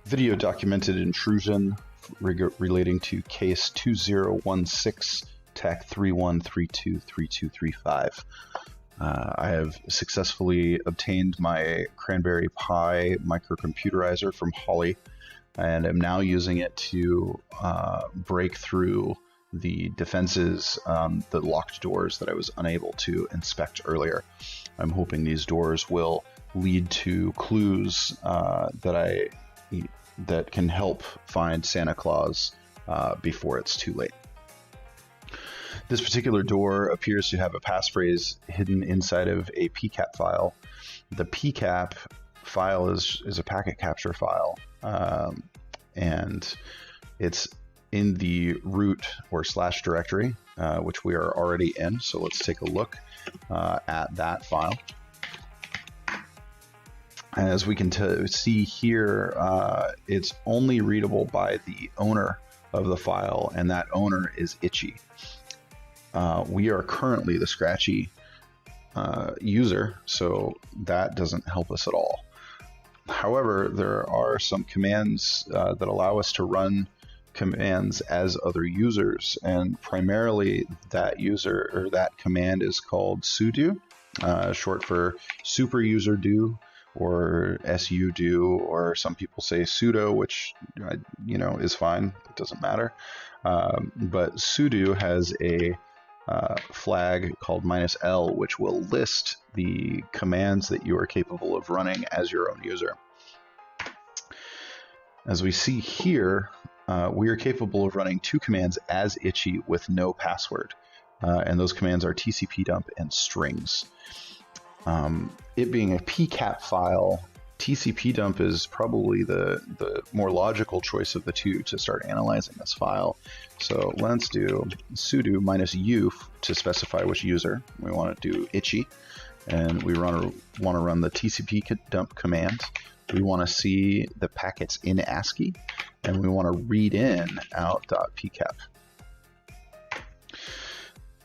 Video documented intrusion relating to case 2016 TAC 31323235. I have successfully obtained my CranPi microcomputerizer from Holly, and am now using it to break through the defenses, the locked doors that I was unable to inspect earlier. I'm hoping these doors will lead to clues that can help find Santa Claus before it's too late. This particular door appears to have a passphrase hidden inside of a PCAP file. The PCAP file is a packet capture file, and it's in the root or / directory, which we are already in. So let's take a look at that file. As we can see here, it's only readable by the owner of the file, and that owner is Itchy. We are currently the Scratchy user, so that doesn't help us at all. However, there are some commands that allow us to run commands as other users, and primarily that user or that command is called sudo, short for super user do, or sudo, or some people say sudo, which is fine. It doesn't matter. But sudo has a flag called -L, which will list the commands that you are capable of running as your own user. As we see here, we are capable of running 2 commands as Itchy with no password, and those commands are tcpdump and strings. It being a PCAP file, tcpdump is probably the more logical choice of the two to start analyzing this file. So let's do sudo -u to specify which user. We want to do Itchy, and we want to run the tcpdump command. We want to see the packets in ASCII, and we want to read in out.pcap.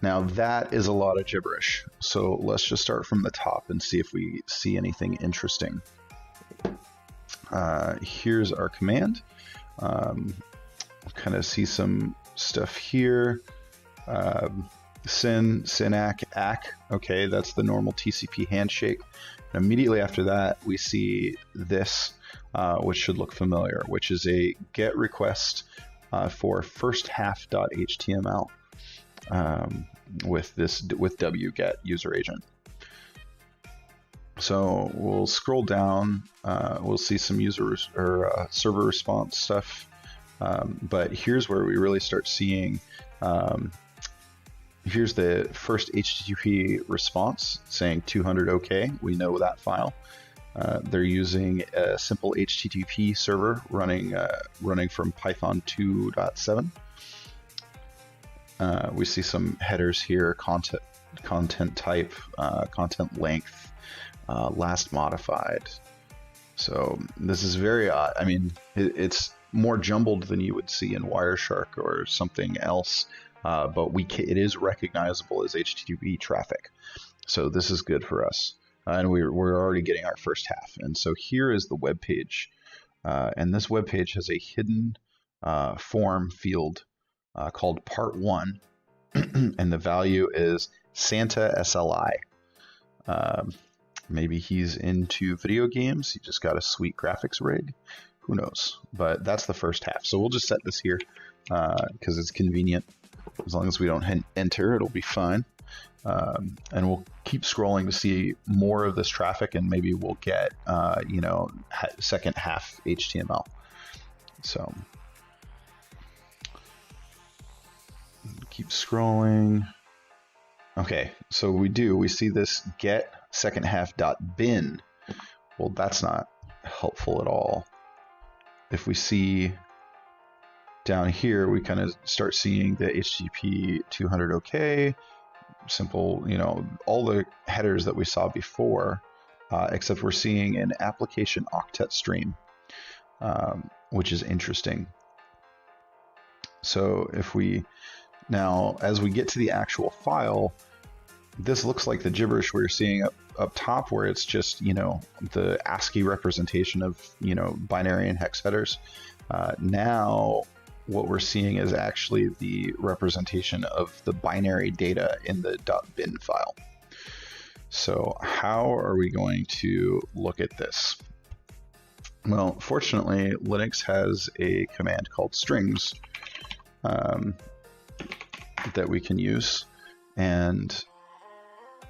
Now that is a lot of gibberish, so let's just start from the top and see if we see anything interesting. Here's our command. Kind of see some stuff here. Synac, ACK. Okay, that's the normal TCP handshake. And immediately after that, we see this, which should look familiar, which is a GET request for firsthalf.html with wget user agent. So we'll scroll down. We'll see some users or server response stuff. But here's where we really start seeing. Here's the first HTTP response saying 200 OK. We know that file. They're using a simple HTTP server running from Python 2.7. We see some headers here: content type, content length, last modified. So this is very odd. I mean, it's more jumbled than you would see in Wireshark or something else. But it is recognizable as HTTP traffic. So this is good for us. And we're already getting our first half. And so here is the web page. And this web page has a hidden form field called part 1. And the value is Santa SLI. Maybe he's into video games. He just got a sweet graphics rig. Who knows? But that's the first half. So we'll just set this here because it's convenient. As long as we don't enter, it'll be fine. And we'll keep scrolling to see more of this traffic, and maybe we'll get, second half HTML. So keep scrolling. Okay, so we see this get second half.bin. Well, that's not helpful at all. If we see down here, we kind of start seeing the HTTP 200 OK, simple, all the headers that we saw before, except we're seeing an application octet stream, which is interesting. So if we now, as we get to the actual file, this looks like the gibberish we're seeing up top, where it's just, you know, the ASCII representation of, you know, binary and hex headers. Now what we're seeing is actually the representation of the binary data in the .bin file. So how are we going to look at this? Well, fortunately, Linux has a command called strings that we can use. And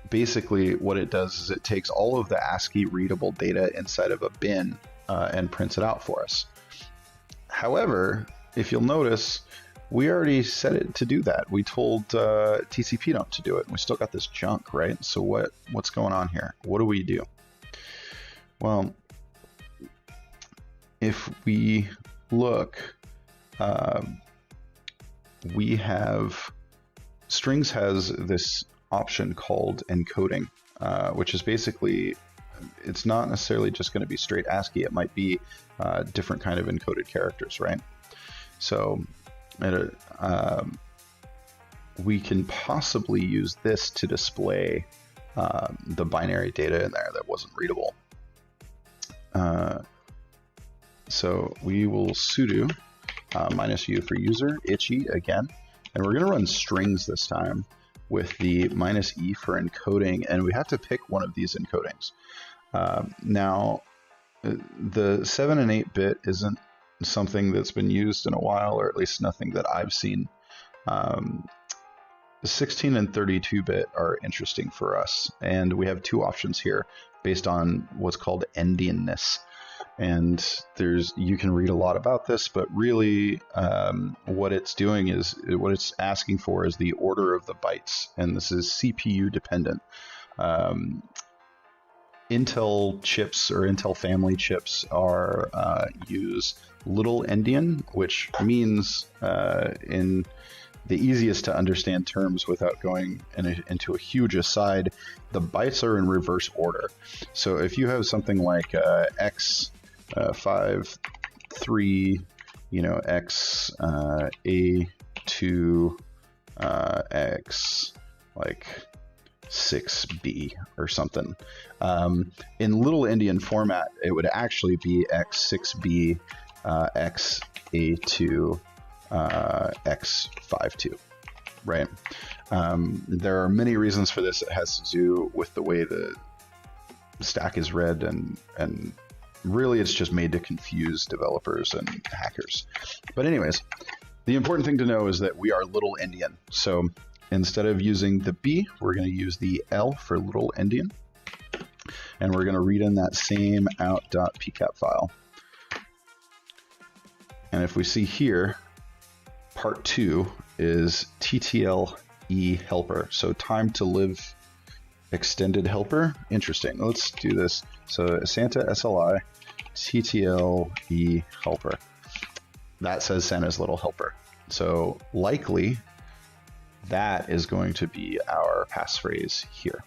basically what it does is it takes all of the ASCII readable data inside of a bin and prints it out for us. However, if you'll notice, we already set it to do that. We told TCP dump to do it, and we still got this junk, right? So what's going on here? What do we do? Well, if we look, we have strings has this option called encoding, which is basically, it's not necessarily just going to be straight ASCII. It might be different kind of encoded characters, right? So we can possibly use this to display the binary data in there that wasn't readable. So we will sudo -u for user, itchy again, and we're going to run strings this time with the -e for encoding, and we have to pick one of these encodings. Now, the 7 and 8-bit isn't something that's been used in a while, or at least nothing that I've seen. 16 and 32-bit are interesting for us, and we have two options here based on what's called endianness. And you can read a lot about this, but really what it's doing is, what it's asking for is the order of the bytes, and this is CPU dependent. Intel chips or Intel family chips use little endian, which means in the easiest to understand terms without going into a huge aside, the bytes are in reverse order. So if you have something like x5, 3, you know, x a2, x like 6b or something. In little endian format, it would actually be x6b, x a2, x52, right? There are many reasons for this. It has to do with the way the stack is read, and really it's just made to confuse developers and hackers. But anyways, the important thing to know is that we are little endian. So instead of using the B, we're going to use the L for little endian, and we're going to read in that same out.pcap file. And if we see here, part 2 is TTLE helper. So time to live extended helper. Interesting. Let's do this. So Santa SLI TTLE helper. That says Santa's little helper. So likely that is going to be our passphrase here.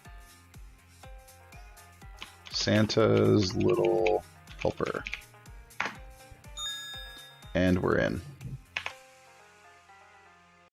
Santa's little helper. And we're in.